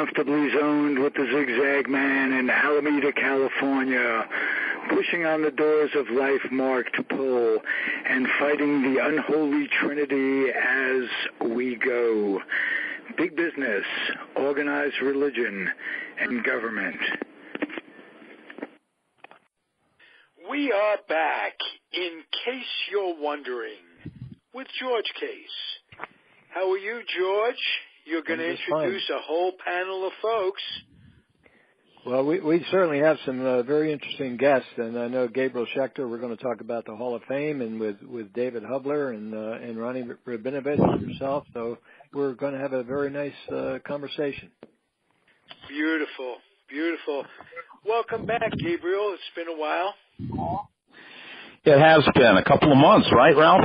comfortably zoned with the Zigzag Man in Alameda, California, pushing on the doors of life marked pull and fighting the unholy trinity as we go. Big business, organized religion, and government. We are back, in case you're wondering, with George Case. How are you, George? You're going to introduce a whole panel of folks. Well, we certainly have some very interesting guests, and I know Gabriel Schechter, we're going to talk about the Hall of Fame, and with David Hubler and Ronnie Rabinovich and yourself, so we're going to have a very nice conversation. Beautiful, beautiful. Welcome back, Gabriel. It's been a while. It has been a couple of months, right, Ralph?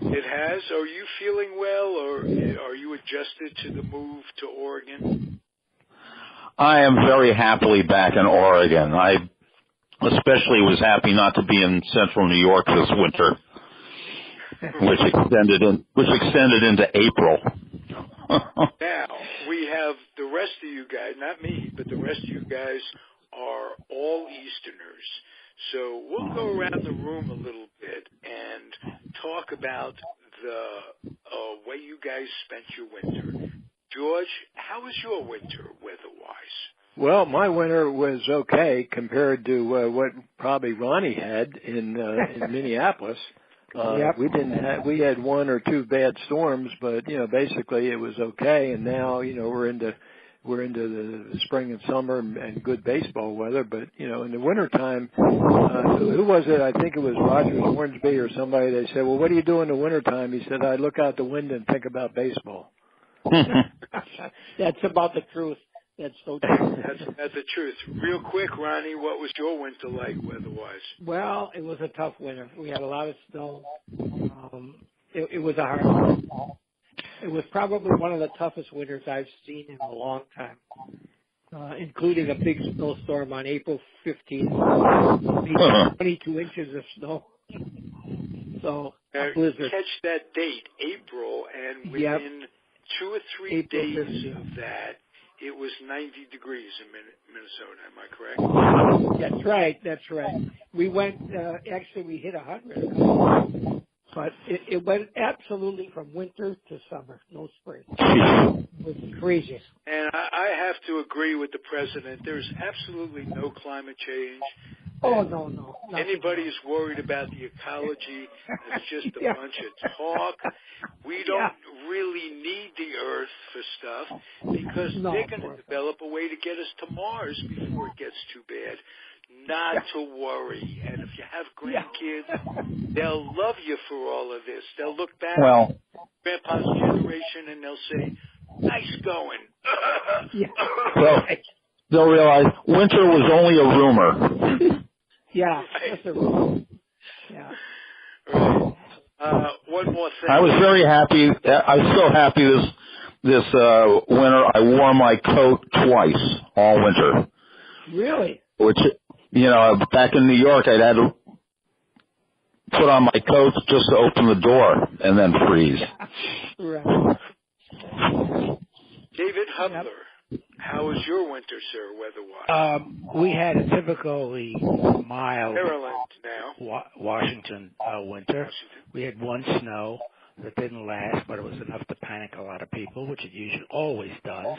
It has. Are you feeling well, or are you adjusted to the move to Oregon? I am very happily back in Oregon. I especially was happy not to be in central New York this winter, which extended into April. Now, we have the rest of you guys, not me, but the rest of you guys are all Easterners. So we'll go around the room a little bit and talk about the way you guys spent your winter. George, how was your winter weather-wise? Well, my winter was okay compared to what probably Ronnie had in Minneapolis. Yep. We had one or two bad storms, but basically it was okay. And now we're into the spring and summer and good baseball weather. But in the wintertime, who was it? I think it was Rogers Hornsby or somebody. They said, "Well, what do you do in the wintertime?" He said, "I look out the window and think about baseball." That's about the truth. That's so true. That's the truth. Real quick, Ronnie, what was your winter like weather-wise? Well, it was a tough winter. We had a lot of snow. It was a hard one. It was probably one of the toughest winters I've seen in a long time, including a big snowstorm on April 15th, maybe 22 inches of snow. So, a blizzard. Catch that date, April, and within 2 or 3 days of that, it was 90 degrees in Minnesota. Am I correct? That's right. We went, actually we hit 100. But it went absolutely from winter to summer, no spring. It was crazy. And I have to agree with the president. There's absolutely no climate change. Oh, no. Anybody who's worried about the ecology, it's just a bunch of talk. We don't really need the Earth for stuff because they're going to develop a way to get us to Mars before it gets too bad. Not to worry. And if you have grandkids, they'll love you for all of this. They'll look back at Grandpa's generation and they'll say, "Nice going." Well, they'll realize winter was only a rumor. Just a rumor. Yeah. One more thing. I was very happy. I was so happy this winter. I wore my coat twice all winter. Really? Which, back in New York, I'd had to put on my coat just to open the door and then freeze. Right. David Hubler, how was your winter, sir, weather-wise? We had a typically mild Washington winter. We had one snow that didn't last, but it was enough to panic a lot of people, which it usually always does.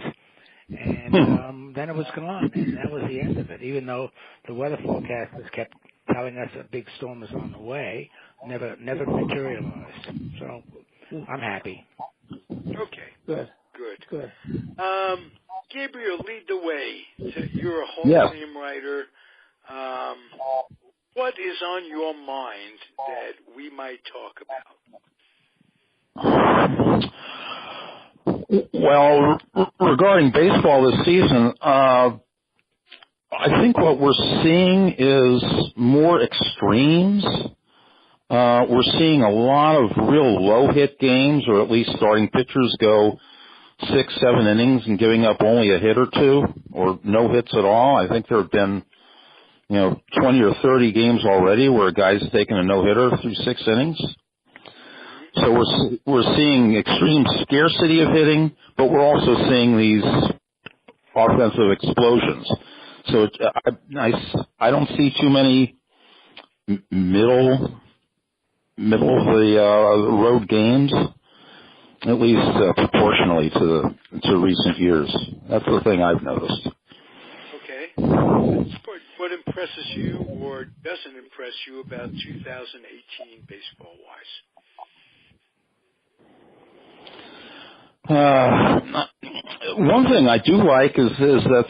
And then it was gone, and that was the end of it. Even though the weather forecasters kept telling us a big storm is on the way, never materialized. So I'm happy. Okay. Good. Gabriel, lead the way. You're a Hall of Fame writer. What is on your mind that we might talk about? Well, regarding baseball this season, I think what we're seeing is more extremes. We're seeing a lot of real low-hit games, or at least starting pitchers go 6-7 innings and giving up only a hit or two, or no hits at all. I think there have been, 20 or 30 games already where a guy's taken a no-hitter through 6 innings. So we're seeing extreme scarcity of hitting, but we're also seeing these offensive explosions. So I don't see too many middle of the road games, at least proportionally to recent years. That's the thing I've noticed. Okay. What impresses you or doesn't impress you about 2018 baseball-wise? One thing I do like is that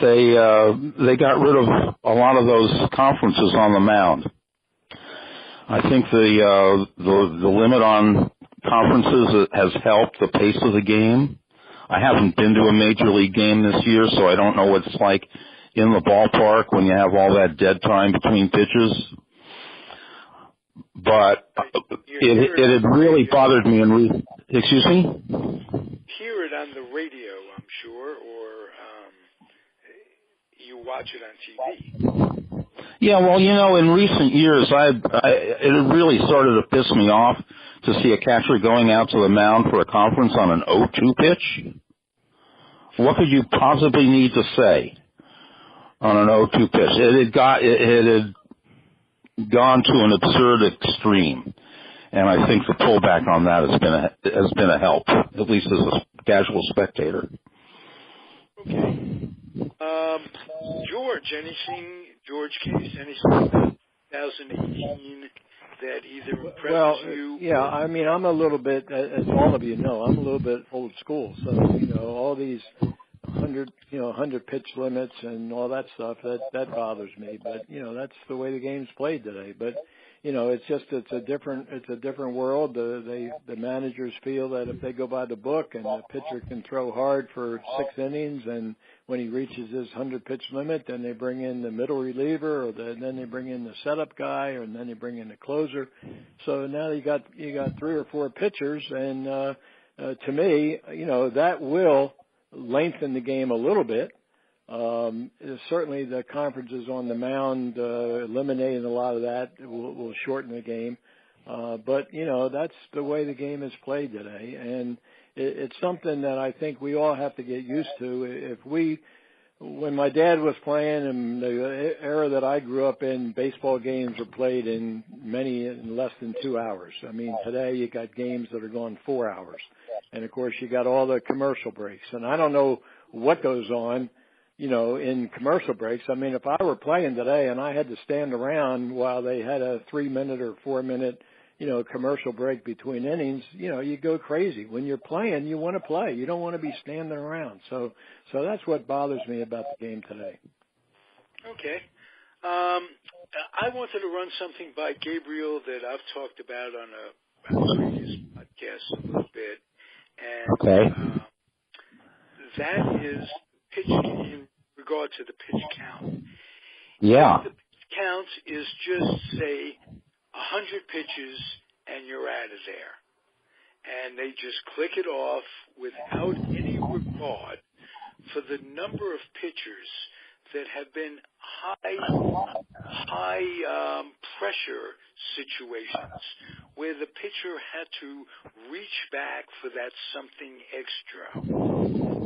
they got rid of a lot of those conferences on the mound. I think the limit on conferences has helped the pace of the game. I haven't been to a major league game this year, so I don't know what it's like in the ballpark when you have all that dead time between pitches. But it had really bothered me. Excuse me? Hear it on the radio, I'm sure, or you watch it on TV. Yeah, well, in recent years, it really started to piss me off to see a catcher going out to the mound for a conference on an 0-2 pitch. What could you possibly need to say on an 0-2 pitch? It had gone to an absurd extreme, and I think the pullback on that has been a help, at least as a casual spectator. Okay. George Case, anything about 2018 that either impresses you? Yeah, I mean, I'm a little bit, as all of you know, I'm a little bit old school. So, all these 100 pitch limits and all that stuff, that bothers me. But, that's the way the game's played today. But, it's a different world. The managers feel that if they go by the book and the pitcher can throw hard for 6 innings, and when he reaches his 100 pitch limit, then they bring in the middle reliever, or then they bring in the setup guy, or then they bring in the closer. So now you got 3 or 4 pitchers, and to me, that will lengthen the game a little bit. Certainly the conferences on the mound, eliminating a lot of that will shorten the game. But, that's the way the game is played today. And it's something that I think we all have to get used to. When my dad was playing and the era that I grew up in, baseball games were played in less than 2 hours. I mean, today you got games that are going 4 hours. And of course you got all the commercial breaks. And I don't know what goes on, in commercial breaks. I mean, if I were playing today and I had to stand around while they had a 3-minute or 4-minute, commercial break between innings, you go crazy. When you're playing, you want to play. You don't want to be standing around. So that's what bothers me about the game today. Okay. I wanted to run something by Gabriel that I've talked about on a previous podcast a little bit. And okay. That is pitch in regard to the pitch count. Yeah. The pitch count is just, say, 100 pitches and you're out of there. And they just click it off without any regard for the number of pitchers that have been high pressure situations where the pitcher had to reach back for that something extra.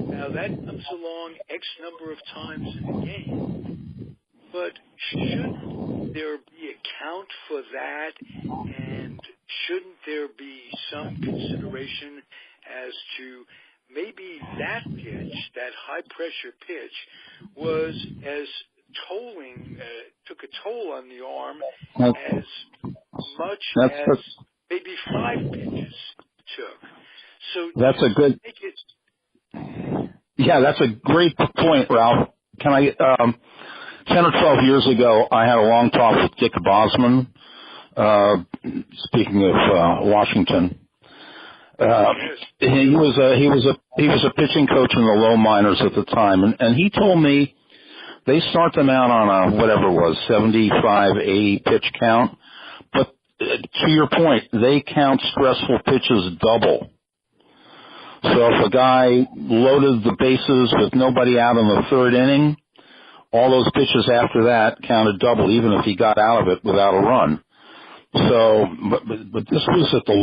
Now that comes along X number of times in the game, but shouldn't there be a count for that, and shouldn't there be some consideration as to maybe that pitch, that high pressure pitch, was as took a toll on the arm as much as maybe 5 pitches took. So that's a good. Yeah, that's a great point, Ralph. Can I? 10 or 12 years ago, I had a long talk with Dick Bosman. Speaking of Washington. He was a pitching coach in the low minors at the time, and he told me they start them out on a whatever it was 75, 80 pitch count, but to your point, they count stressful pitches double. So if a guy loaded the bases with nobody out in the 3rd inning, all those pitches after that counted double, even if he got out of it without a run. So, but this was at the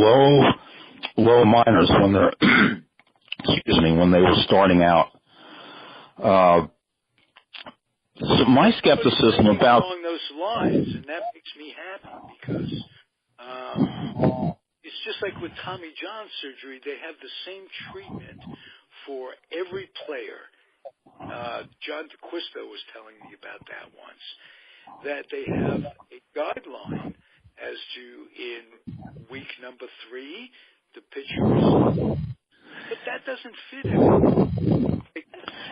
low minors when they're, when they were starting out. So my skepticism about along those lines, and that makes me happy because it's just like with Tommy John surgery. They have the same treatment for every player. John DeQuisto was telling me about that once, that they have a guideline as to in week number 3, the pitchers, but that doesn't fit everyone.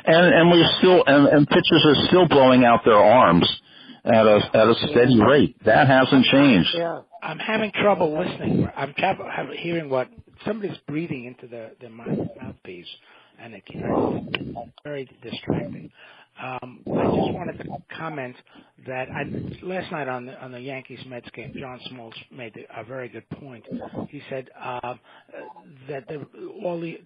and we're still and pitchers are still blowing out their arms at a steady rate. That hasn't changed. Yeah. I'm having trouble listening. I'm hearing what somebody's breathing into the mouthpiece, and it's very distracting. I just wanted to comment that last night on the Yankees-Mets game, John Smoltz made a very good point. He said that all these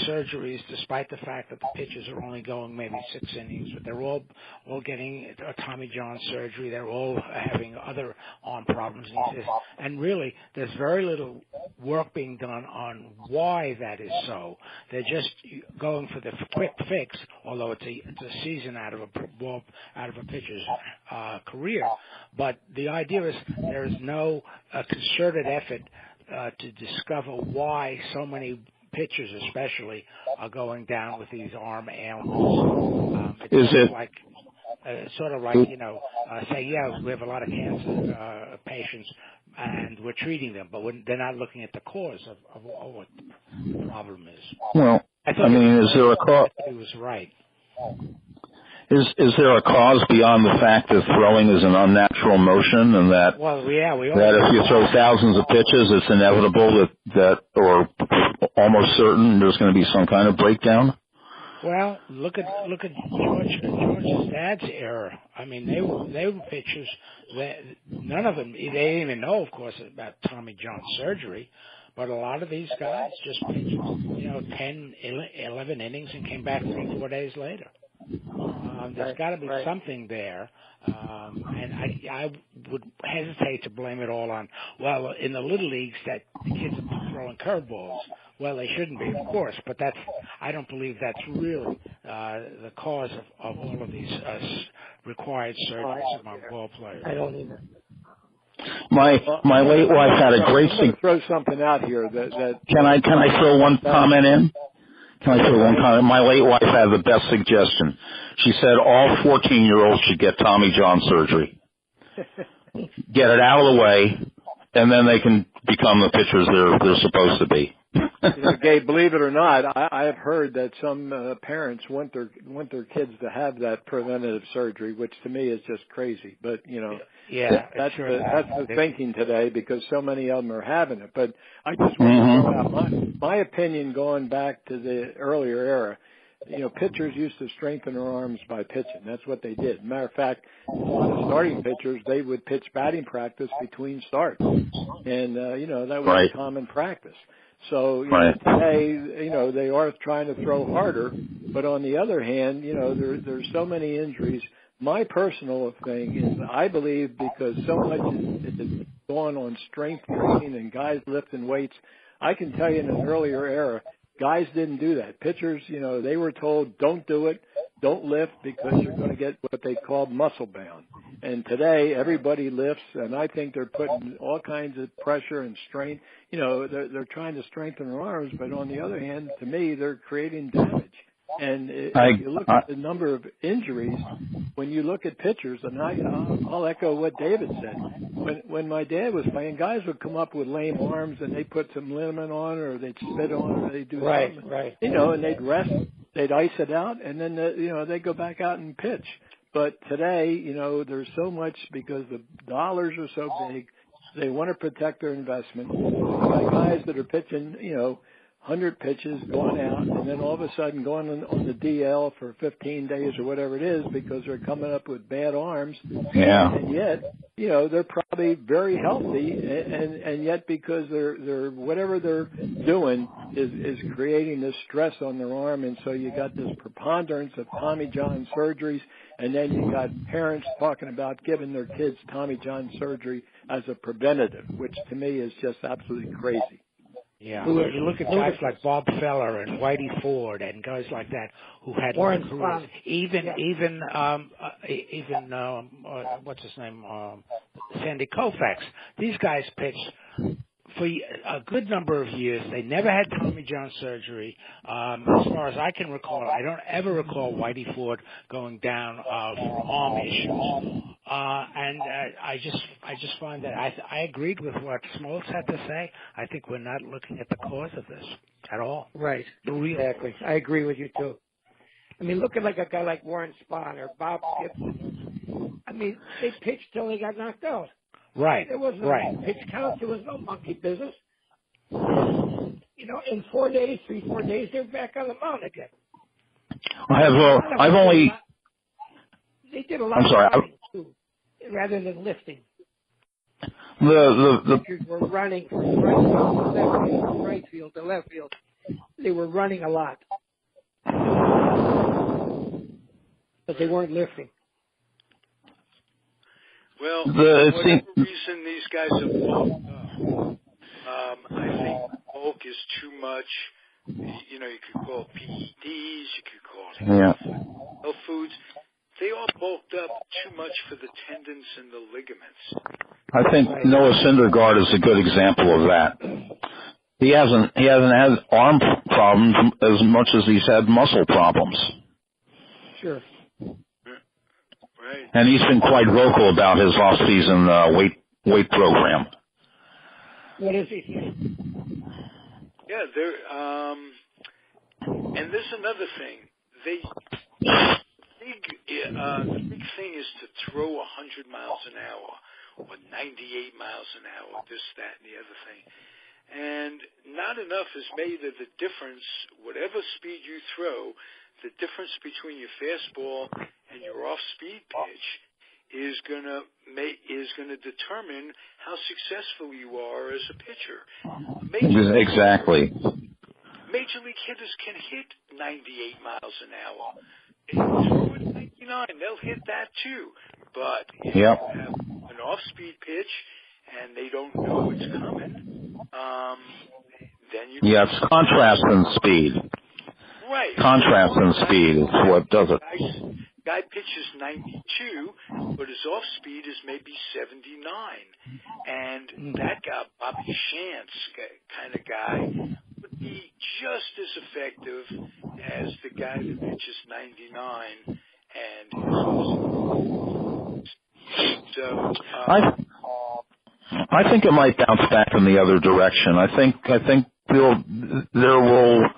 surgeries, despite the fact that the pitchers are only going maybe 6 innings, but they're all getting a Tommy John surgery. They're all having other arm problems. And he says, and really, there's very little work being done on why that is so. They're just going for the quick fix, although it's a season out of a pitcher's career. But the idea is there is no concerted effort to discover why so many pitchers, especially, are going down with these arm ailments. Sort of like say, yeah, we have a lot of cancer patients and we're treating them, but they're not looking at the cause of what the problem is. Well, is there a cause? He was right. Is there a cause beyond the fact that throwing is an unnatural motion, and that that if you throw thousands of pitches, it's inevitable that or almost certain there's going to be some kind of breakdown? Well, look at George's dad's era. I mean, they were pitchers that none of them they didn't even know, of course, about Tommy John surgery. But a lot of these guys just pitched, 10, 11 innings and came back 3-4 days later. There's got to be something there, and I would hesitate to blame it all on, in the little leagues that the kids are throwing curveballs. Well, they shouldn't be, of course, but I don't believe that's really the cause of all of these required surgeries among ball players. I don't either. My late wife had a great thing. Throw something out here that Can I throw one comment in? Can I throw one comment? My late wife had the best suggestion. She said all 14-year-olds should get Tommy John surgery. Get it out of the way, and then they can become the pitchers they're supposed to be. Gabe, believe it or not, I have heard that some parents want their kids to have that preventative surgery, which to me is just crazy. But that's the thinking today because so many of them are having it. But I just want to throw out my opinion going back to the earlier era. Pitchers used to strengthen their arms by pitching. That's what they did. Matter of fact, a lot of starting pitchers, they would pitch batting practice between starts. And, that was a common practice. So today, they are trying to throw harder. But on the other hand, there's so many injuries. My personal thing is I believe because so much is going on strength training and guys lifting weights, I can tell you in an earlier era, guys didn't do that. Pitchers, they were told, don't do it, don't lift because you're going to get what they call muscle bound. And today, everybody lifts, and I think they're putting all kinds of pressure and strain. They're trying to strengthen their arms, but on the other hand, to me, they're creating damage. And if you look at the number of injuries, when you look at pitchers, and I'll echo what David said. When my dad was playing, guys would come up with lame arms, and they'd put some liniment on, or they'd spit on, or they'd do something. Right. And they'd rest, they'd ice it out, and then they'd go back out and pitch. But today, there's so much because the dollars are so big. They want to protect their investment. You got guys that are pitching, 100 pitches going out, and then all of a sudden going on the DL for 15 days or whatever it is because they're coming up with bad arms. Yeah. And yet, they're probably very healthy, and yet because they're whatever they're doing is creating this stress on their arm, and so you got this preponderance of Tommy John surgeries, and then you got parents talking about giving their kids Tommy John surgery as a preventative, which to me is just absolutely crazy. Yeah, you look at guys like Bob Feller and Whitey Ford and guys like that who had Warren careers. Even what's his name? Sandy Koufax. These guys pitched for a good number of years. They never had Tommy John surgery. As far as I can recall, I don't ever recall Whitey Ford going down for arm issues. And I just find that I agreed with what Smoltz had to say. I think we're not looking at the cause of this at all. Right. Exactly. I agree with you too. I mean, look at like a guy like Warren Spahn or Bob Gibson. I mean, they pitched till they got knocked out. Right. There was no pitch count. There was no monkey business. You know, in 4 days, 4 days, they're back on the mound again. They did a lot of running too, rather than lifting. The pitchers were running from right field to left field. They were running a lot, but they weren't lifting. Well, for whatever reason these guys have bulked up. I think bulk is too much. You know, you could call it PEDs, you could call it health foods. They all bulked up too much for the tendons and the ligaments. I think Noah Syndergaard is a good example of that. He hasn't had arm problems as much as he's had muscle problems. Sure. Right. And he's been quite vocal about his off-season weight program. What is he saying? Yeah, and there's another thing. The big thing is to throw 100 miles an hour or 98 miles an hour, this, that, and the other thing. And not enough is made of the difference, whatever speed you throw, the difference between your fastball and your off-speed pitch is going to determine how successful you are as a pitcher. Exactly. Major league hitters can hit 98 miles an hour. Throw it 99, they'll hit that too. But if you have an off-speed pitch and they don't know it's coming, then you... Yeah, it's contrast and speed. Right. Contrast and speed is what does it. Guy pitches 92, but his off-speed is maybe 79. And that guy, Bobby Shantz kind of guy, would be just as effective as the guy that pitches 99 and his so I think it might bounce back in the other direction. I think there will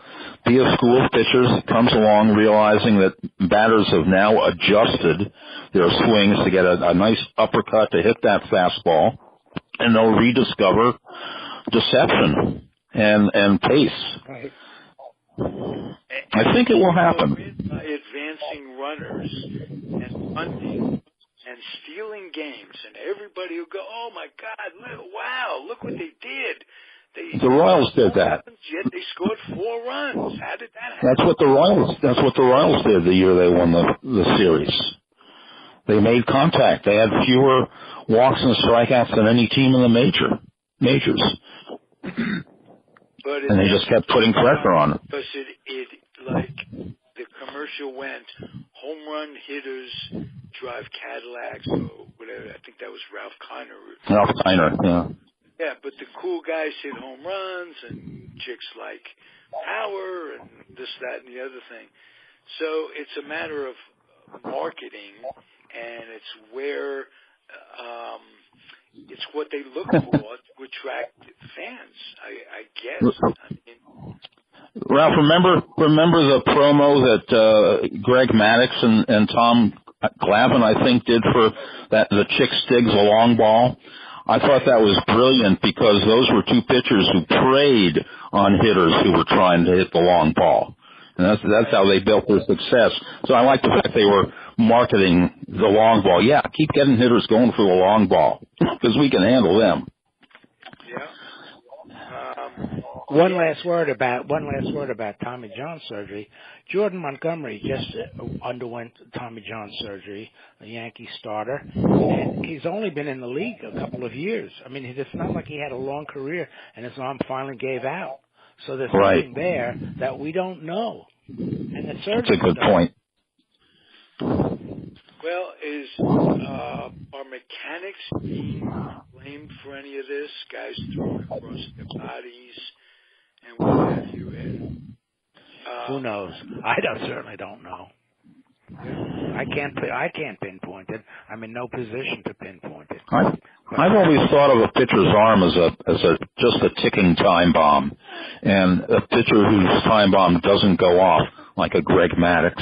be a school of pitchers that comes along realizing that batters have now adjusted their swings to get a nice uppercut to hit that fastball, and they'll rediscover deception and pace. Right. I think it will happen. By advancing runners and punting and stealing games, and everybody will go, "Oh my God! Wow! Look what they did." The Royals did that. Yet they scored 4 runs. How did that happen? That's what the Royals did the year they won the series. They made contact. They had fewer walks and strikeouts than any team in the majors. And they just kept putting pressure on them. Because it like the commercial went, home run hitters drive Cadillacs or whatever. I think that was Ralph Kiner. Ralph Kiner, yeah. Yeah, but the cool guys hit home runs, and chicks like power, and this, that, and the other thing. So it's a matter of marketing, and it's where it's what they look for to attract fans. I guess. I mean, Ralph, remember the promo that Greg Maddux and Tom Glavine, I think, did for the Chick Stiggs a long ball? I thought that was brilliant because those were two pitchers who preyed on hitters who were trying to hit the long ball. And that's how they built their success. So I like the fact they were marketing the long ball. Yeah, keep getting hitters going for the long ball because we can handle them. Yeah. One last word about Tommy John surgery. Jordan Montgomery just underwent Tommy John surgery, a Yankee starter, and he's only been in the league a couple of years. I mean, it's not like he had a long career and his arm finally gave out. So there's something there that we don't know. And the surgeon That's a good point. Well, are mechanics being blamed for any of this? Guys throwing across their bodies and what have you? And, who knows? I certainly don't know. I can't pinpoint it. I'm in no position to pinpoint it. I've always thought of a pitcher's arm as just a ticking time bomb, and a pitcher whose time bomb doesn't go off, like a Greg Maddux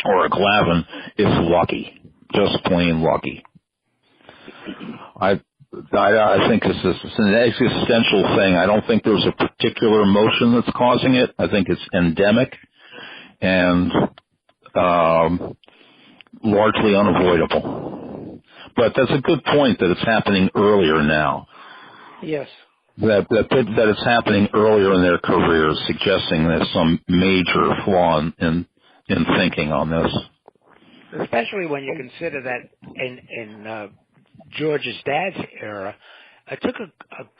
or a Glavine, is lucky, just plain lucky. I think this is an existential thing. I don't think there's a particular emotion that's causing it. I think it's endemic and largely unavoidable. But that's a good point that it's happening earlier now. Yes. That it's happening earlier in their careers, suggesting there's some major flaw in thinking on this. Especially when you consider that in George's dad's era, it took a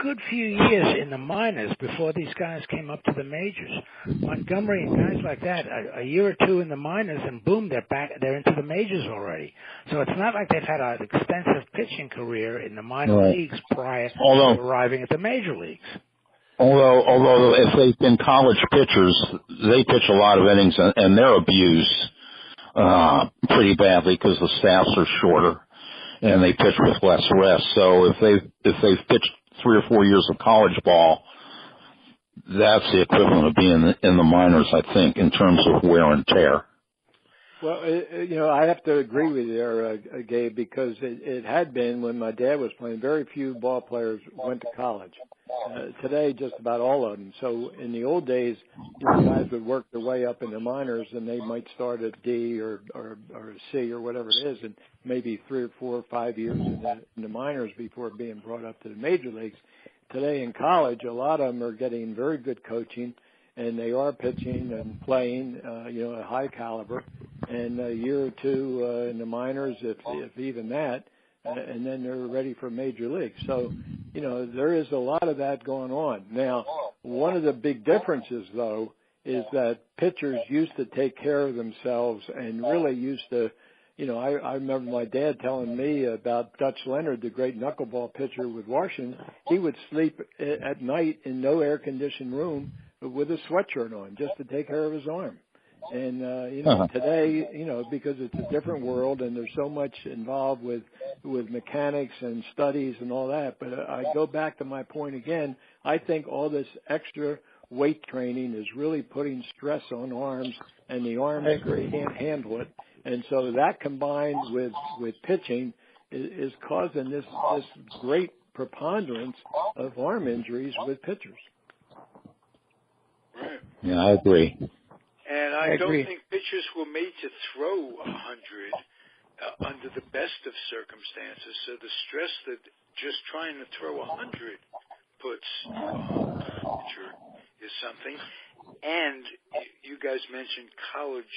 good few years in the minors before these guys came up to the majors. Montgomery and guys like that, a year or two in the minors, and boom, they're into the majors already. So it's not like they've had an extensive pitching career in the minor leagues prior to arriving at the major leagues. Although if they've been college pitchers, they pitch a lot of innings and they're abused pretty badly because the staffs are shorter and they pitch with less rest. So if they've pitched 3 or 4 years of college ball, that's the equivalent of being in the minors, I think, in terms of wear and tear. Well, I have to agree with you there, Gabe, because it had been when my dad was playing, very few ball players went to college. Today, just about all of them. So in the old days, guys would work their way up in the minors, and they might start at D or C or whatever it is, and maybe 3 or 4 or 5 years in the minors before being brought up to the major leagues. Today in college, a lot of them are getting very good coaching, and they are pitching and playing, at high caliber. And a year or two in the minors, if even that, and then they're ready for major league. So, there is a lot of that going on. Now, one of the big differences, though, is that pitchers used to take care of themselves and really used to, I remember my dad telling me about Dutch Leonard, the great knuckleball pitcher with Washington. He would sleep at night in no air-conditioned room with a sweatshirt on just to take care of his arm. And, today, because it's a different world and there's so much involved with mechanics and studies and all that. But I go back to my point again. I think all this extra weight training is really putting stress on arms, and the arms can't handle it. And so that combined with pitching is causing this great preponderance of arm injuries with pitchers. Right. Yeah, I agree. And I don't think pitchers were made to throw 100 under the best of circumstances. So the stress that just trying to throw 100 puts on a pitcher is something. And you guys mentioned college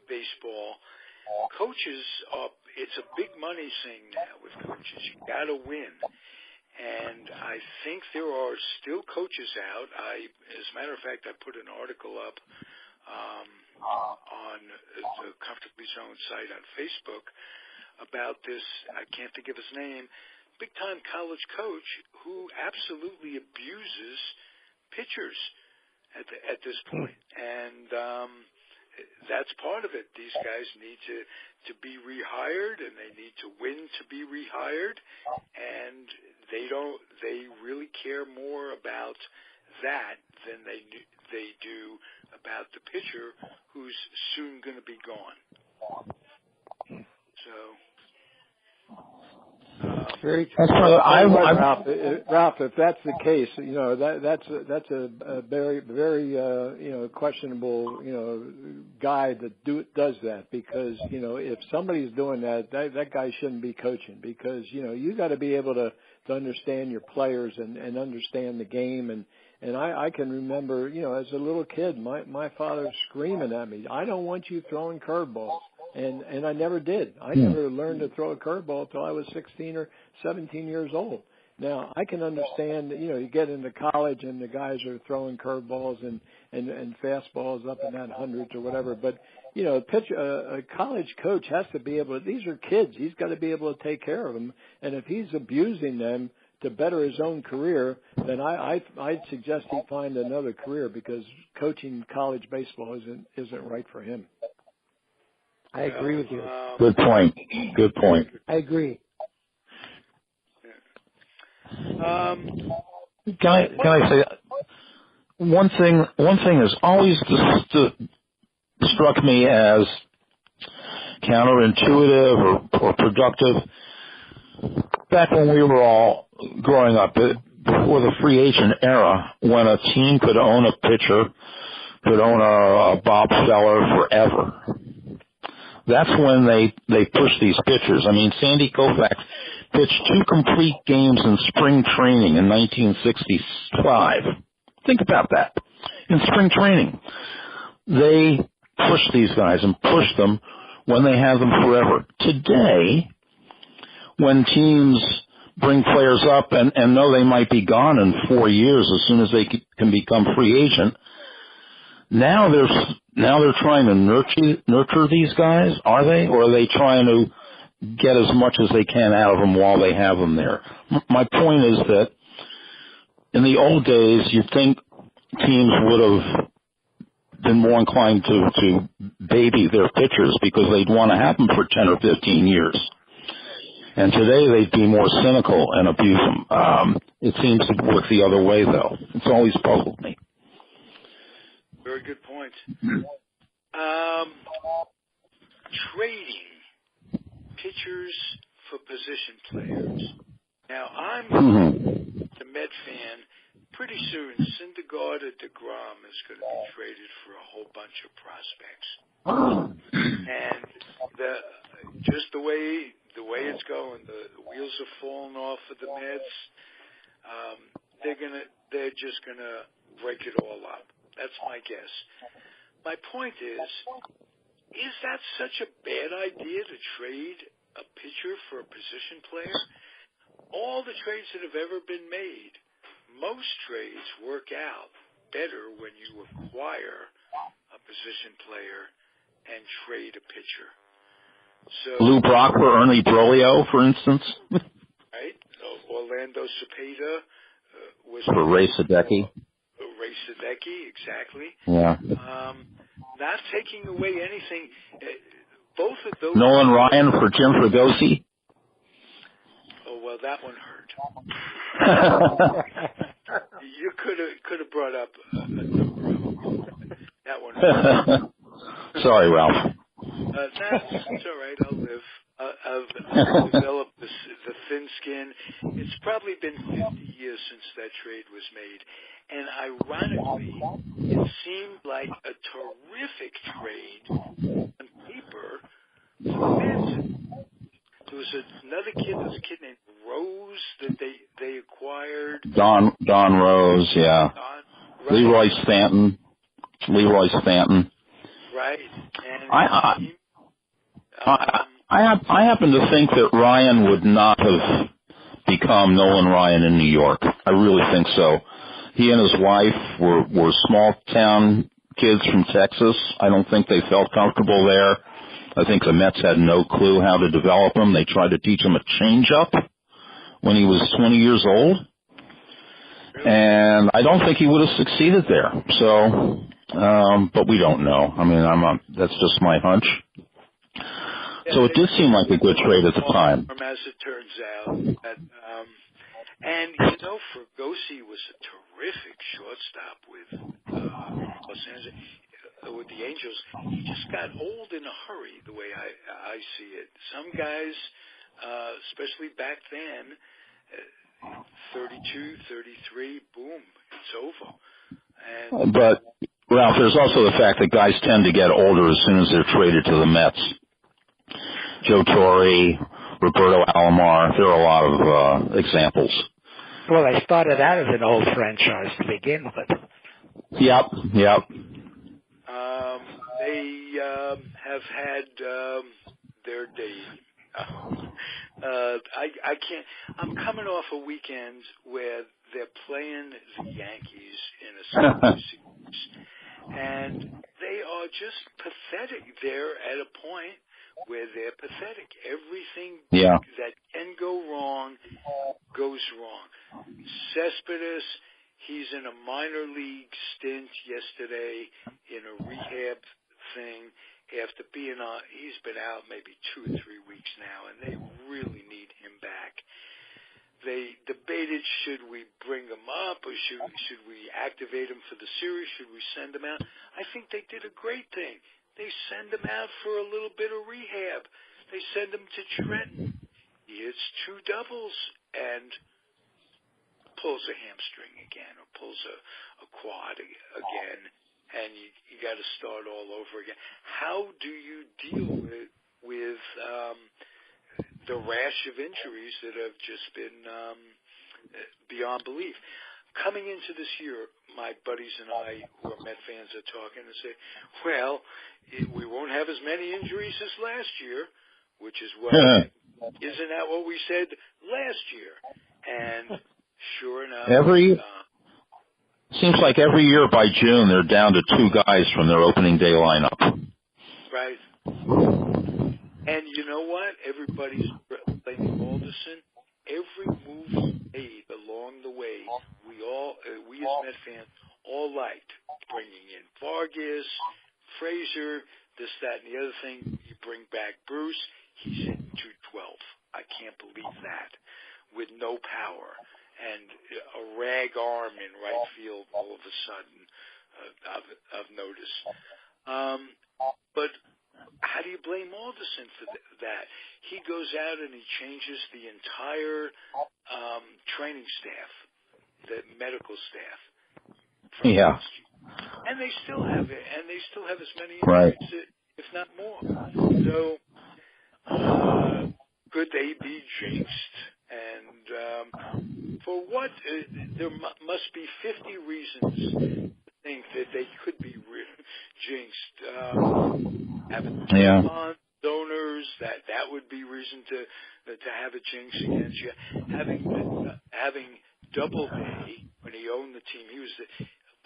baseball. Coaches it's a big money thing now with coaches. You got to win. And I think there are still coaches out. As a matter of fact, I put an article up on the Comfortably Zone site on Facebook about this, I can't think of his name, big-time college coach who absolutely abuses pitchers at this point. And that's part of it. These guys need to be rehired, and they need to win to be rehired, and they really care more about that than they do about the pitcher who's soon going to be gone. So, very true. Ralph, if that's the case, that's a very, very, questionable, guy that does that, because, if somebody's doing that guy shouldn't be coaching, because, you got to be able to understand your players and understand the game And I can remember, as a little kid, my father screaming at me, "I don't want you throwing curveballs." And I never did. I never learned to throw a curveball until I was 16 or 17 years old. Now, I can understand, you get into college and the guys are throwing curveballs and fastballs up in that hundreds or whatever. But, a college coach has to be able to, these are kids. He's got to be able to take care of them. And if he's abusing them to better his own career, then I'd suggest he find another career, because coaching college baseball isn't right for him. I agree with you. Good point. Good point. I agree. Can I say one thing has always struck me as counterintuitive or productive. Back when we were all growing up, before the free agent era, when a team could own a pitcher, could own a Bob Feller forever. That's when they pushed these pitchers. I mean, Sandy Koufax pitched 2 complete games in spring training in 1965. Think about that. In spring training, they pushed these guys and pushed them when they had them forever. Today, when teams bring players up and know they might be gone in 4 years as soon as they can become free agent, now they're trying to nurture these guys, are they? Or are they trying to get as much as they can out of them while they have them there? My point is that in the old days, you'd think teams would have been more inclined to baby their pitchers because they'd want to have them for 10 or 15 years. And today they'd be more cynical and abuse them. It seems to work the other way, though. It's always puzzled me. Very good point. Trading pitchers for position players. Now, I'm the Met fan. Pretty soon, Syndergaard or DeGrom is going to be traded for a whole bunch of prospects. And just the way it's going, the wheels are falling off of the Mets. They're just gonna break it all up. That's my guess. My point is that such a bad idea to trade a pitcher for a position player? All the trades that have ever been made, most trades work out better when you acquire a position player and trade a pitcher. So, Lou Brock for Ernie Broglio, for instance. Right. Orlando Cepeda was for Ray Sadecki. Ray Sadecki, exactly. Yeah. Not taking away anything. Both of those. Nolan Ryan for Jim Fregosi. Oh well, that one hurt. You could have brought up a number of them. That one hurt. Sorry, Ralph. That's all right. I'll live. I've developed the thin skin. It's probably been 50 years since that trade was made. And ironically, it seemed like a terrific trade on paper for the Mets. There was another kid, named Rose that they acquired. Don Rose, yeah. Right. Leroy Stanton. Right. And I happen to think that Ryan would not have become Nolan Ryan in New York. I really think so. He and his wife were small town kids from Texas. I don't think they felt comfortable there. I think the Mets had no clue how to develop him. They tried to teach him a changeup when he was 20 years old. And I don't think he would have succeeded there. So, but we don't know. I mean, that's just my hunch. So it did seem like a good trade at the time. As it turns out. And, Fregosi was a terrific shortstop with Los Angeles, with the Angels. He just got old in a hurry, the way I see it. Some guys, especially back then, 32, 33, boom, it's over. But, Ralph, there's also the fact that guys tend to get older as soon as they're traded to the Mets. Joe Torre, Roberto Alomar, there are a lot of examples. Well, they started out as an old franchise to begin with. Yep. They have had their day. I can't. I'm coming off a weekend where they're playing the Yankees in a series, and they are just pathetic. They're at a point where they're pathetic. Everything that can go wrong goes wrong. Cespedes, he's in a minor league stint yesterday in a rehab thing after he's been out maybe 2 or 3 weeks now, and they really need him back. They debated, should we bring him up or should we activate him for the series? Should we send him out? I think they did a great thing. They send him out for a little bit of rehab. They send him to Trenton. He hits 2 doubles and pulls a hamstring again or pulls a quad again, and you got to start all over again. How do you deal with the rash of injuries that have just been beyond belief? Coming into this year, my buddies and I, who are Met fans, are talking and say, well, we won't have as many injuries as last year, which is what, isn't that what we said last year? And sure enough, seems like every year by June they're down to 2 guys from their opening day lineup. Right. And you know what? Everybody's blaming Alderson. Every move he made along the way, we as Met fans all liked. Bringing in Vargas, Frazier, this, that, and the other thing. You bring back Bruce, he's hitting 212. I can't believe that. With no power. And a rag arm in right field all of a sudden, I've noticed. But how do you blame Alderson for that? He goes out and he changes the entire training staff, the medical staff. Yeah. And they still have it, and they still have as many injuries, if not more. So could they be jinxed? And for what? There must be 50 reasons to think that they could be jinxed. Having donors, that would be reason to have a jinx against you. Having Doubleday, when he owned the team, he was the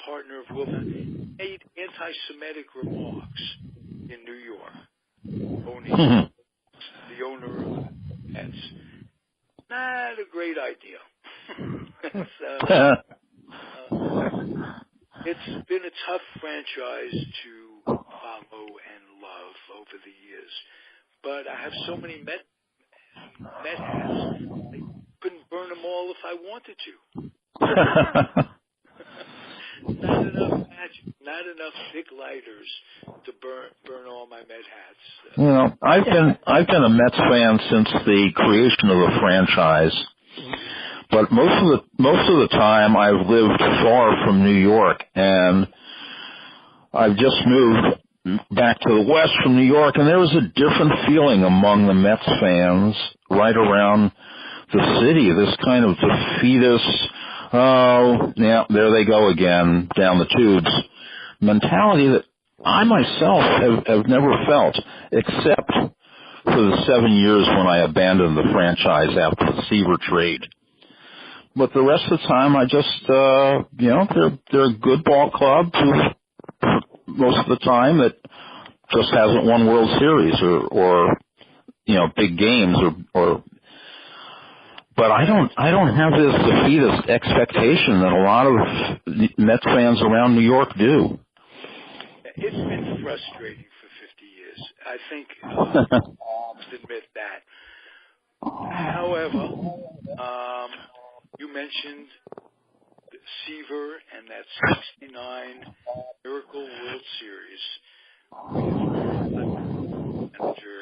partner of Wilson, made anti-Semitic remarks in New York. Owning the owner of the Mets. Not a great idea. It's been a tough franchise to follow and love over the years. But I have so many Met hats, I couldn't burn them all if I wanted to. Not enough big lighters to burn all my Met hats. You know, I've been a Mets fan since the creation of the franchise. But most of the time I've lived far from New York, and I've just moved back to the west from New York, and there was a different feeling among the Mets fans right around the city, this kind of defeatist, oh, yeah, there they go again, down the tubes mentality that I myself have never felt, except for the 7 years when I abandoned the franchise after the Seaver trade. But the rest of the time, I just, they're a good ball club most of the time that just hasn't won World Series or big games but I don't have this defeatist expectation that a lot of Mets fans around New York do. It's been frustrating for 50 years. I think I'll admit that. However, you mentioned Seaver and that 69 Miracle World Series with manager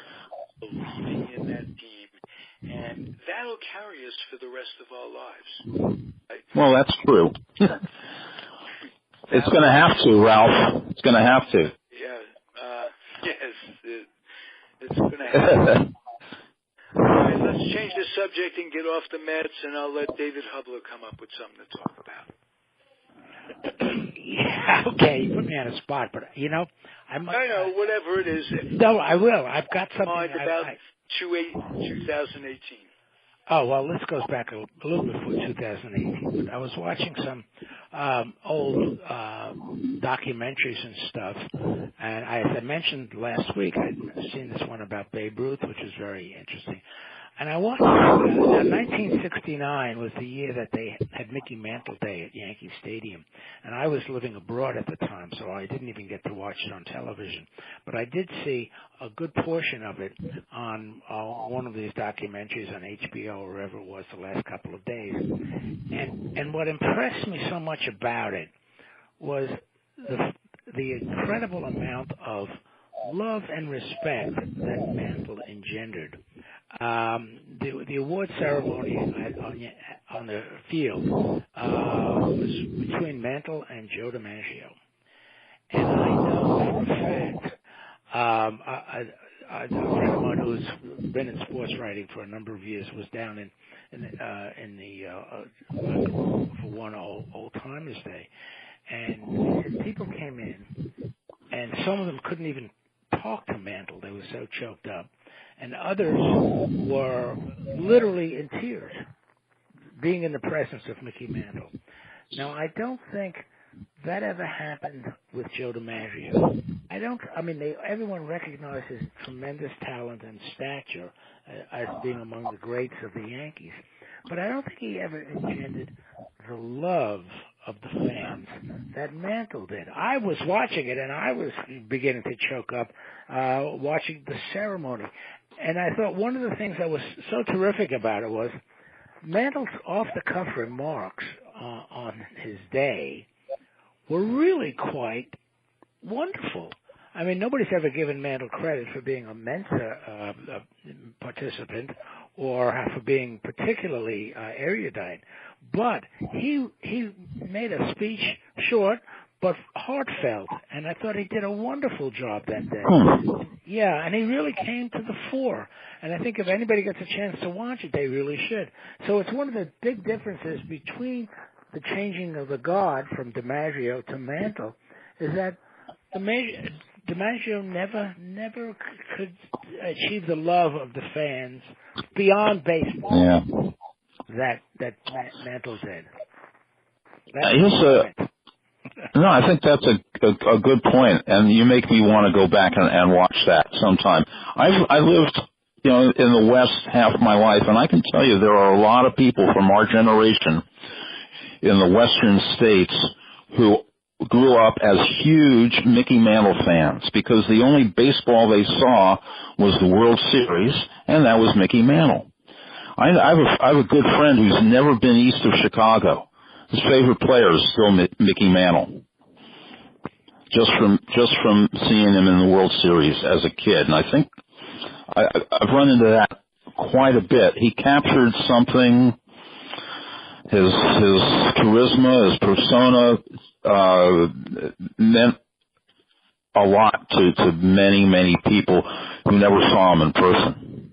believing in that team, and that'll carry us for the rest of our lives. Right? Well, that's true. It's going to have to, Ralph. It's going to have to. Yeah. Yes. It's going to happen. All right, let's change the subject and get off the Mets, and I'll let David Hubler come up with something to talk about. Yeah, okay, you put me on a spot, but I know, whatever it is. No, I will. I've got something about 2018. Oh, well, this goes back a little before 2018. But I was watching some old documentaries and stuff, and as I mentioned last week, I'd seen this one about Babe Ruth, which was very interesting. And I watched 1969 was the year that they had Mickey Mantle Day at Yankee Stadium. And I was living abroad at the time, so I didn't even get to watch it on television. But I did see a good portion of it on one of these documentaries on HBO or wherever it was the last couple of days. And what impressed me so much about it was the incredible amount of love and respect that Mantle engendered. The award ceremony on the field was between Mantle and Joe DiMaggio, and I know for a fact a friend of mine who's been in sports writing for a number of years was down in the for one old timers day, and people came in, and some of them couldn't even talk to Mantle; they were so choked up. And others were literally in tears, being in the presence of Mickey Mantle. Now, I don't think that ever happened with Joe DiMaggio. Everyone recognized his tremendous talent and stature as being among the greats of the Yankees. But I don't think he ever engendered the love of the fans that Mantle did. I was watching it, and I was beginning to choke up watching the ceremony. And I thought one of the things that was so terrific about it was Mantle's off-the-cuff remarks on his day were really quite wonderful. I mean, nobody's ever given Mantle credit for being a Mensa participant or for being particularly erudite. But he made a speech short but heartfelt, and I thought he did a wonderful job that day. Yeah, and he really came to the fore. And I think if anybody gets a chance to watch it, they really should. So it's one of the big differences between the changing of the guard from DiMaggio to Mantle is that DiMaggio never could achieve the love of the fans beyond baseball that Mantle did. No, I think that's a good point, and you make me want to go back and watch that sometime. I lived, in the West half my life, and I can tell you there are a lot of people from our generation in the Western states who grew up as huge Mickey Mantle fans because the only baseball they saw was the World Series, and that was Mickey Mantle. I have a good friend who's never been east of Chicago. His favorite player is still Mickey Mantle, just from seeing him in the World Series as a kid. And I think I've run into that quite a bit. He captured something. His charisma, his persona meant a lot to many, many people who never saw him in person.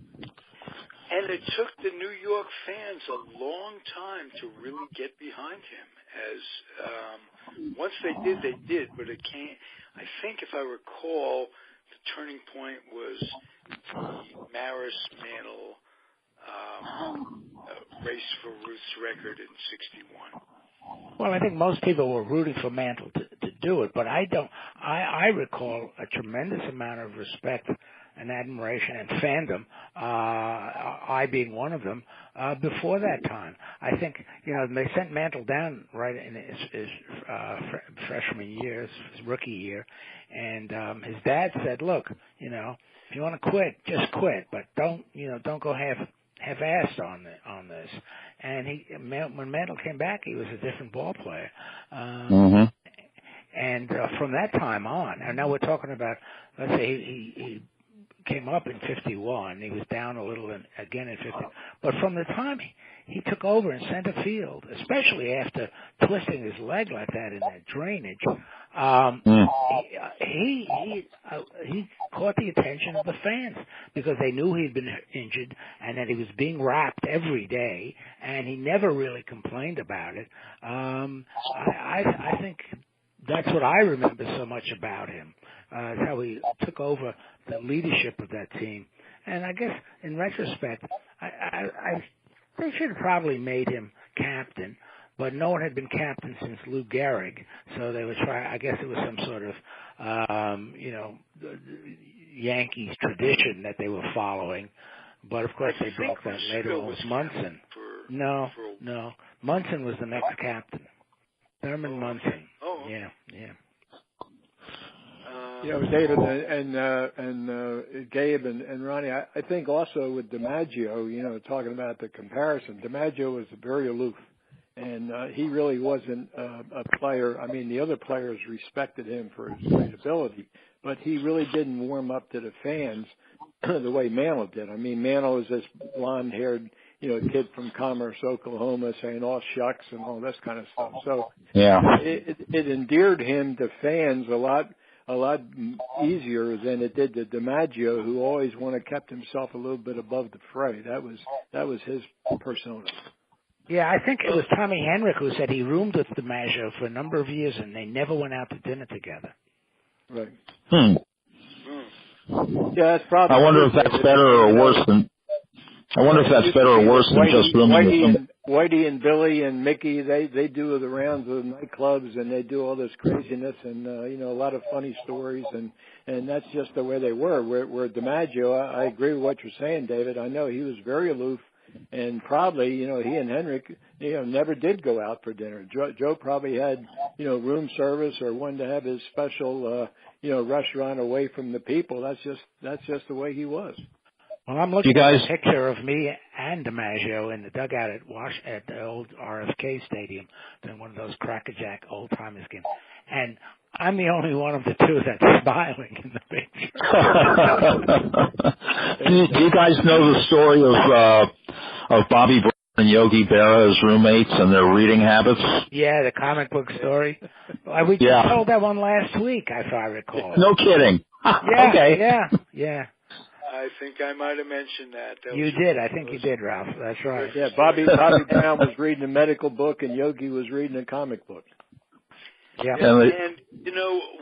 And it took the New York fans a long time to really get behind him. As once they did. But it can't. I think, if I recall, the turning point was the Maris Mantle race for Ruth's record in '61. Well, I think most people were rooting for Mantle to do it, but I don't. I recall a tremendous amount of respect and admiration and fandom, I being one of them, before that time. I think, they sent Mantle down right in his freshman year, his rookie year, and his dad said, look, if you want to quit, just quit, but don't go half-assed on this. And when Mantle came back, he was a different ball player. And from that time on, and now we're talking about, let's say he came up in 51. He was down a little again in 50. But from the time he took over in center field, especially after twisting his leg like that in that drainage. He caught the attention of the fans because they knew he'd been injured and that he was being wrapped every day, and he never really complained about it. I think that's what I remember so much about him, how he took over the leadership of that team. And I guess in retrospect, they should have probably made him captain, but no one had been captain since Lou Gehrig, so they would try. I guess it was some sort of, Yankees tradition that they were following. But of course, they broke that later. It was Munson. No. Munson was the next captain. Thurman Munson. Oh. Yeah. David and Gabe and Ronnie, I think also with DiMaggio, talking about the comparison, DiMaggio was very aloof, and he really wasn't a player. I mean, the other players respected him for his great ability, but he really didn't warm up to the fans the way Mantle did. I mean, Mantle was this blonde-haired, kid from Commerce, Oklahoma, saying all shucks and all this kind of stuff. So it endeared him to fans a lot easier than it did to DiMaggio, who always kept himself a little bit above the fray. That was his persona. Yeah, I think it was Tommy Henrik who said he roomed with DiMaggio for a number of years and they never went out to dinner together. Right. Yeah, that's probably. I wonder if that's better or worse than. I wonder if that's better or worse than just rooming with them. Whitey and Billy and Mickey, they do the rounds of nightclubs and they do all this craziness and a lot of funny stories and that's just the way they were. Where DiMaggio, I agree with what you're saying, David. I know he was very aloof and probably he and Henrik never did go out for dinner. Joe probably had room service or wanted to have his special restaurant away from the people. That's just the way he was. Well, I'm looking at a picture of me and DiMaggio in the dugout at the old RFK Stadium during one of those crackerjack old-timers games. And I'm the only one of the two that's smiling in the picture. Do you guys know the story of Bobby Brown and Yogi Berra as roommates and their reading habits? Yeah, the comic book story. We just told that one last week, if I recall. No kidding. Yeah, okay. Yeah. I think I might have mentioned that. You did. I think you did, Ralph. That's right. Yeah, Bobby Brown was reading a medical book and Yogi was reading a comic book. Yeah. And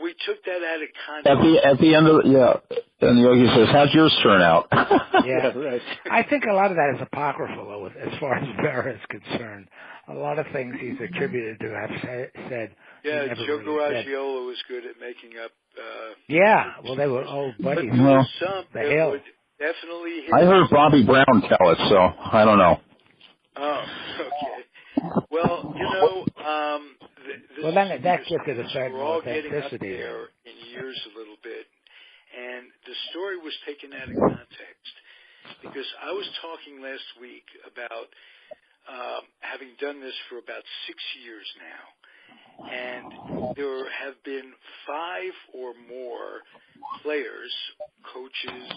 we took that out of context. At the end of and Yogi says, "How's yours turn out?" Yeah, right. I think a lot of that is apocryphal, as far as Berra is concerned. A lot of things he's attributed to have said. Yeah, Joe Garagiola was good at making up. Well, they were old buddies. Well, some that would definitely. I heard Bobby Brown tell it, so I don't know. Oh, okay. Well, then that gets to the certain we're all getting up authenticity there in years a little bit, and the story was taken out of context because I was talking last week about having done this for about 6 years now. And there have been 5 or more players, coaches,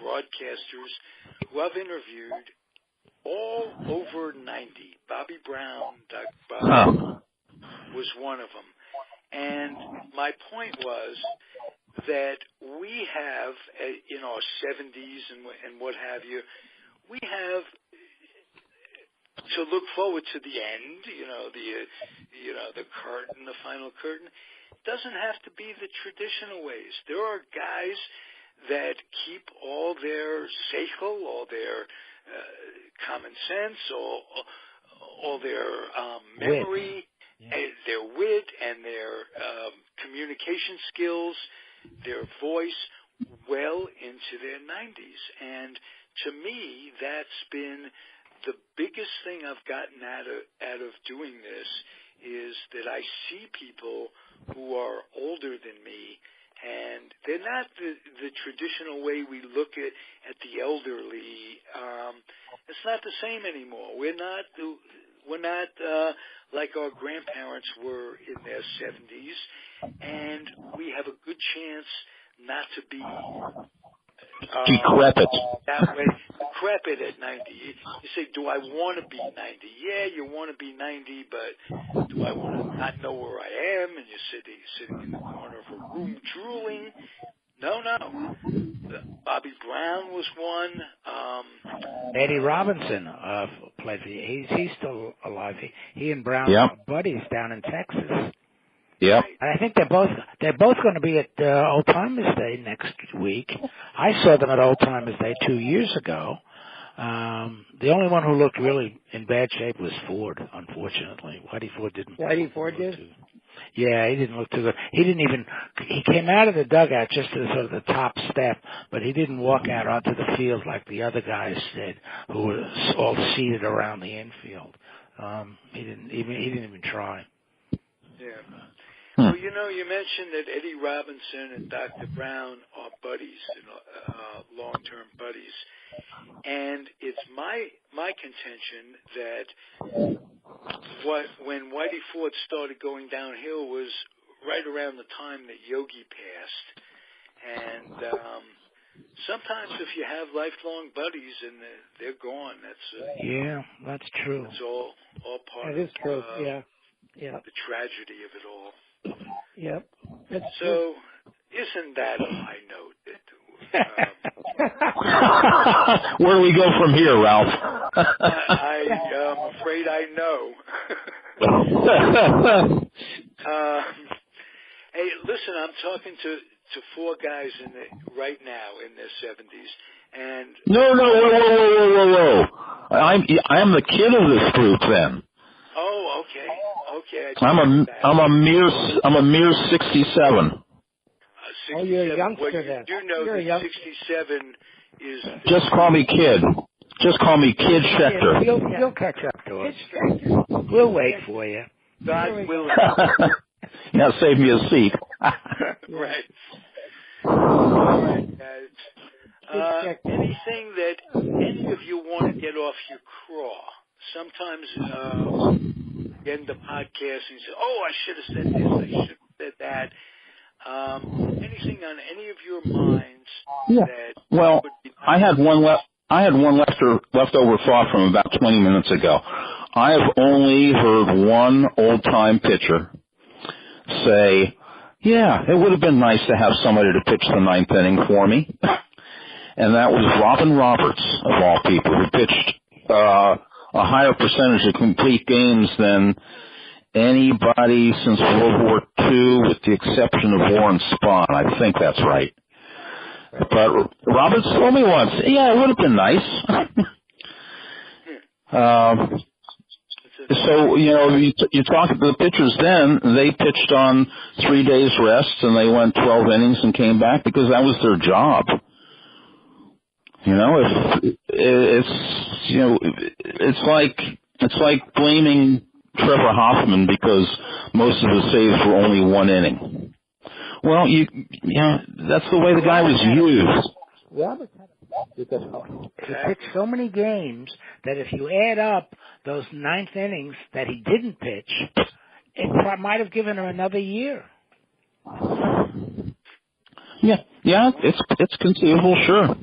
broadcasters who I've interviewed all over 90. Bobby Brown, Doug Brown was one of them. And my point was that we have, in our 70s and what have you, we have to look forward to the end, the curtain, the final curtain. It doesn't have to be the traditional ways. There are guys that keep all their seichel, all their common sense, all their memory, their wit, and their communication skills, their voice, well into their 90s. And to me, that's been the biggest thing I've gotten out of doing this is that I see people who are older than me, and they're not the traditional way we look at the elderly. It's not the same anymore. We're not like our grandparents were in their 70s, and we have a good chance not to be decrepit. That way, decrepit at 90. You say, do I want to be 90? Yeah, you want to be 90, but do I want to not know where I am? And you're sitting in the corner of a room drooling. No. Bobby Brown was one. Eddie Robinson played. He's still alive. He and Brown Yep. are buddies down in Texas. Yep. And I think they're both going to be at Old Timers Day next week. I saw them at Old Timers Day 2 years ago. The only one who looked really in bad shape was Ford, unfortunately. Whitey Ford didn't. Whitey Ford did? Yeah, he didn't look too good. He came out of the dugout just to sort of the top step, but he didn't walk out onto the field like the other guys did, who were all seated around the infield. He didn't even try. Yeah. Well, you mentioned that Eddie Robinson and Dr. Brown are buddies, long-term buddies. And it's my contention that when Whitey Ford started going downhill was right around the time that Yogi passed. And sometimes if you have lifelong buddies and they're gone, that's true. It's all part that is true. of the tragedy of it all. Yep. That's so, isn't that a high note? Where do we go from here, Ralph? I am afraid I know. Hey, listen, I'm talking to four guys right now in their 70s, and whoa! I'm the kid of this group then. Oh, okay. I'm a mere 67. 67. Oh, you're a youngster then. You know that 67 is... Just call me Kid. Just call me Kid Schechter. You'll catch up to us. We'll wait for you. God willing. Now save me a seat. Right. All right, guys. Anything that any of you want to get off your craw? Sometimes end the podcast and say, "Oh, I should have said this. I should have said that." Anything on any of your minds? Yeah. Well, I had one leftover thought from about 20 minutes ago. I have only heard one old-time pitcher say, "Yeah, it would have been nice to have somebody to pitch the ninth inning for me," and that was Robin Roberts, of all people, who pitched a higher percentage of complete games than anybody since World War II, with the exception of Warren Spahn. I think that's right. But Roberts told me once, yeah, it would have been nice. So, you talk to the pitchers then, they pitched on 3 days rest and they went 12 innings and came back because that was their job. It's like blaming Trevor Hoffman because most of his saves were only 1 inning. Well, that's the way the guy was used. Robert he pitched so many games that if you add up those 9th innings that he didn't pitch, it might have given him another year. Yeah, it's conceivable, sure.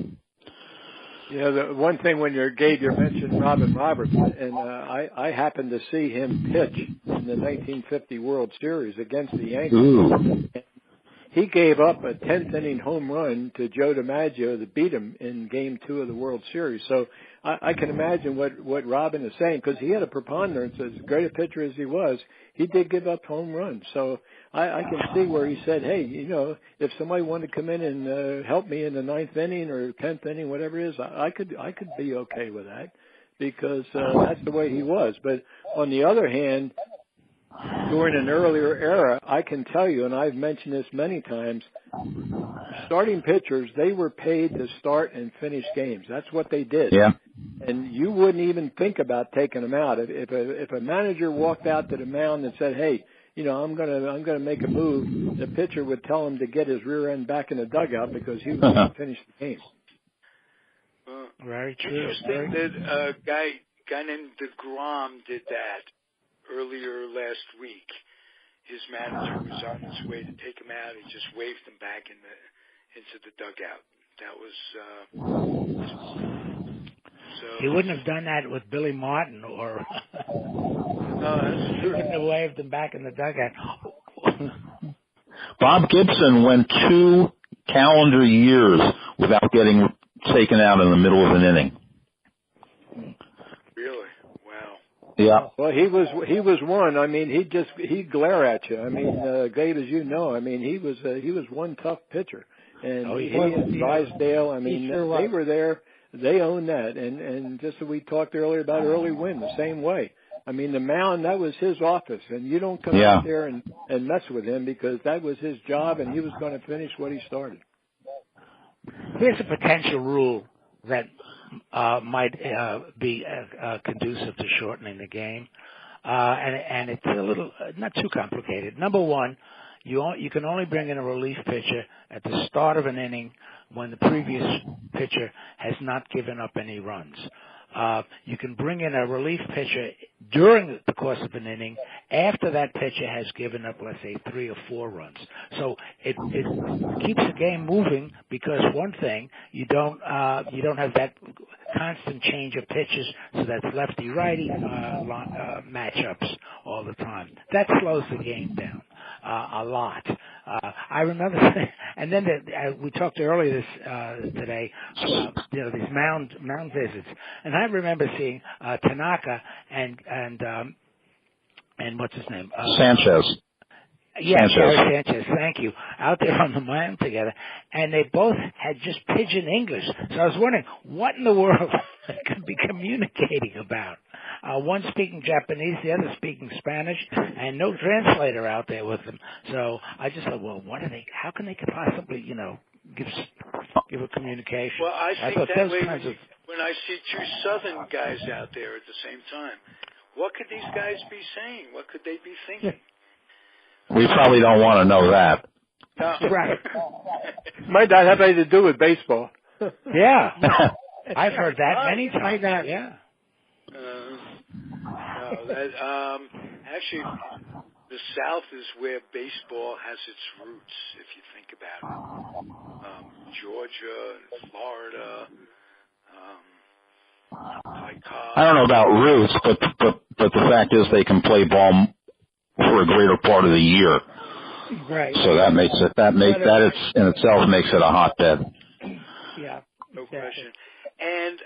The one thing when you mentioned Robin Roberts, and I happened to see him pitch in the 1950 World Series against the Yankees. Ooh. He gave up a 10th inning home run to Joe DiMaggio to beat him in Game 2 of the World Series. So I can imagine what Robin is saying, because he had a preponderance. As great a pitcher as he was, he did give up home runs. So I can see where he said, hey, if somebody wanted to come in and help me in the 9th inning or 10th inning, whatever it is, I could be okay with that, because that's the way he was. But on the other hand, during an earlier era, I can tell you, and I've mentioned this many times, starting pitchers, they were paid to start and finish games. That's what they did. Yeah. And you wouldn't even think about taking them out. If a manager walked out to the mound and said, "Hey, I'm gonna make a move," the pitcher would tell him to get his rear end back in the dugout because he was going to finish the game. Very true. Interesting that a guy named DeGrom did that earlier last week. His manager was on his way to take him out. He just waved him back into the dugout. That was. So he wouldn't have done that with Billy Martin, or that's he wouldn't have waved him back in the dugout. Bob Gibson went 2 calendar years without getting taken out in the middle of an inning. Really? Wow. Yeah. Well, he was one. I mean, he'd glare at you. I mean, Gabe, as you know, I mean, he was one tough pitcher, and he and Drysdale. I mean, they were there. They owned that, and just as we talked earlier about Early Wynn, the same way. I mean, the mound, that was his office, and you don't come out there and mess with him, because that was his job, and he was going to finish what he started. Here's a potential rule that might be conducive to shortening the game, and it's a little not too complicated. Number one, you can only bring in a relief pitcher at the start of an inning when the previous pitcher has not given up any runs. You can bring in a relief pitcher during the course of an inning after that pitcher has given up, let's say, 3 or 4 runs. So it keeps the game moving, because one thing, you don't have that constant change of pitches, so that's lefty-righty matchups all the time. That slows the game down a lot. I remember, and then we talked earlier today about these mound visits, and I remember seeing Tanaka and what's his name? Sanchez. Yeah, Sanchez, thank you. Out there on the mound together, and they both had just pidgin English. So I was wondering, what in the world could be communicating about? One speaking Japanese, the other speaking Spanish, and no translator out there with them. So I just thought, well, what are they? How can they possibly, give a communication? Well, I think thought that those way kinds of. when I see 2 Southern guys out there at the same time, what could these guys be saying? What could they be thinking? We probably don't want to know that. Right. Might not have anything to do with baseball. Yeah. I've heard that many times. Yeah. Actually, the South is where baseball has its roots, if you think about it. Georgia, Florida, I don't know about roots, but the fact is they can play ball for a greater part of the year. Right. So that makes it in itself makes it a hotbed. Yeah. No question. And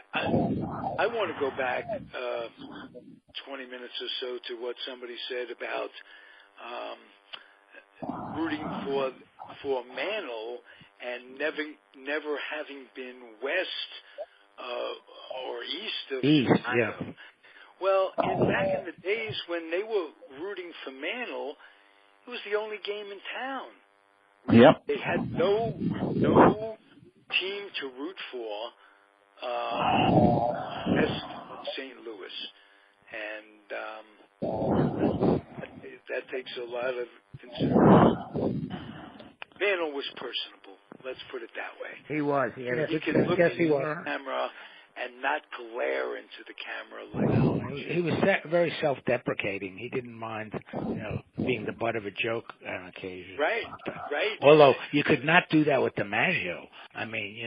I want to go back 20 minutes or so to what somebody said about rooting for Mantle and never having been west or east of Chicago. Yeah. Well, back in the days when they were rooting for Mantle, it was the only game in town. Yep. They had no team to root for west of St. Louis, and that takes a lot of consideration. Mantle was personable. Let's put it that way. He was. He could look into the camera and not glare into the camera he was very self-deprecating. He didn't mind, being the butt of a joke on occasion. Right. Although you could not do that with DiMaggio. I mean,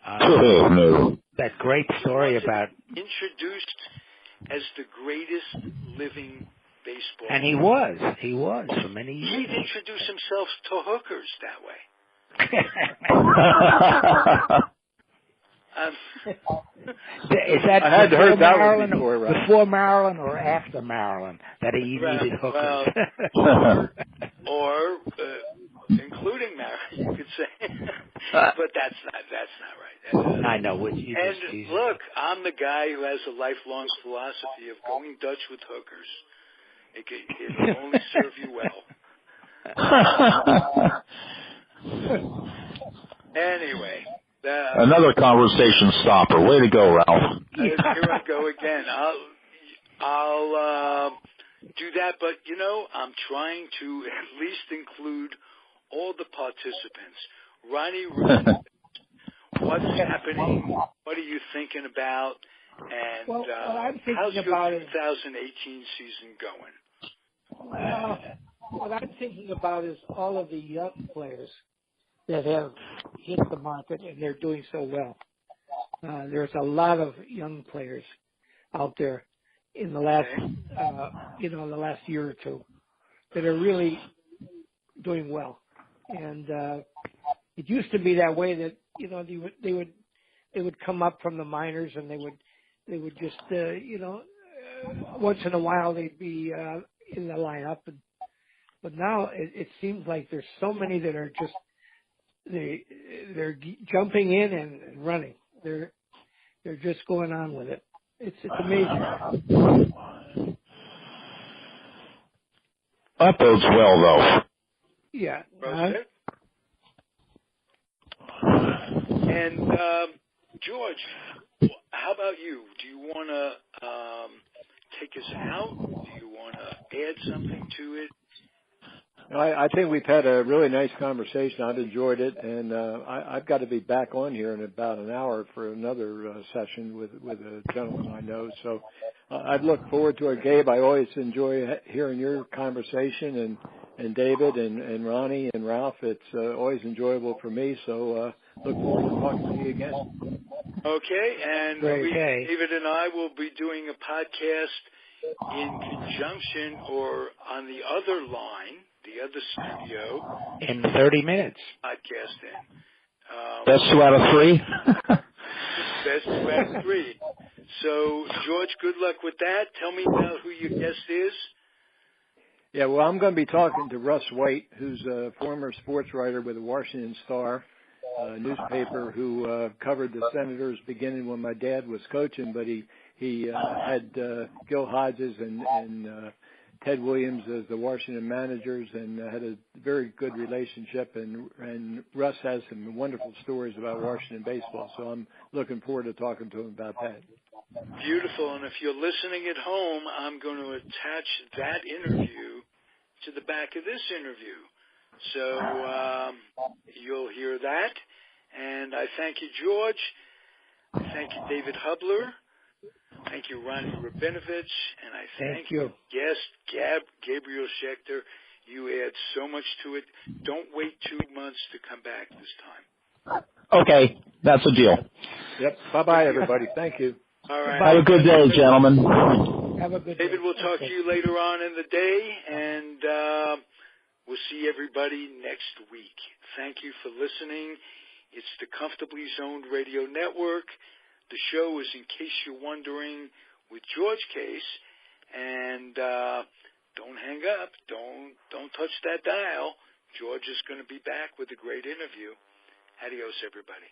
no. That great story about introduced as the greatest living baseball. And he was for many years. He'd introduce himself to hookers that way. Is that I had heard that one before, right? Before Maryland or after Maryland that he needed hookers? Or including Maryland, you could say. But that's not right. I know. Look, I'm the guy who has a lifelong philosophy of going Dutch with hookers. It'll only serve you well. Anyway. Another conversation stopper. Way to go, Ralph. Here I go again. I'll do that, but I'm trying to at least include all the participants. Ronnie, what's happening? What are you thinking about? And how's your 2018 season going? What I'm thinking about is all of the young players that have hit the market, and they're doing so well. There's a lot of young players out there in the last, the last year or two that are really doing well. And it used to be that way that they would come up from the minors and they would just once in a while they'd be in the lineup, but now it seems like there's so many that are just they're jumping in and running. They're just going on with it. It's amazing. That bodes well, though. Yeah. And George, how about you? Do you want to take us out? Do you want to add something to it? I think we've had a really nice conversation. I've enjoyed it, and I've got to be back on here in about an hour for another session with a gentleman I know. So I'd look forward to it, Gabe. I always enjoy hearing your conversation, and David and Ronnie and Ralph. It's always enjoyable for me. So look forward to talking to you again. Okay, and David and I will be doing a podcast in conjunction or on the other line, the other studio. In 30 minutes. Podcasting. Best 2 out of 3? Best 2 out of 3. So, George, good luck with that. Tell me about who your guest is. Yeah, well, I'm going to be talking to Russ White, who's a former sports writer with the Washington Star newspaper, who covered the Senators beginning when my dad was coaching, but he had Gil Hodges and Ted Williams as the Washington managers, and had a very good relationship. And Russ has some wonderful stories about Washington baseball, so I'm looking forward to talking to him about that. Beautiful. And if you're listening at home, I'm going to attach that interview to the back of this interview. So you'll hear that. And I thank you, George. I thank you, David Hubler. Thank you, Ronnie Rabinovich. And I thank you, guest Gabriel Schechter. You add so much to it. Don't wait 2 months to come back this time. Okay, that's a deal. Yep. Bye-bye, everybody. Thank you. All right. Have a good day, gentlemen. Have a good day. David, we'll talk to you later on in the day, and we'll see everybody next week. Thank you for listening. It's the Comfortably Zoned Radio Network. The show is In Case You're Wondering with George Case, and don't hang up. Don't touch that dial. George is going to be back with a great interview. Adios, everybody.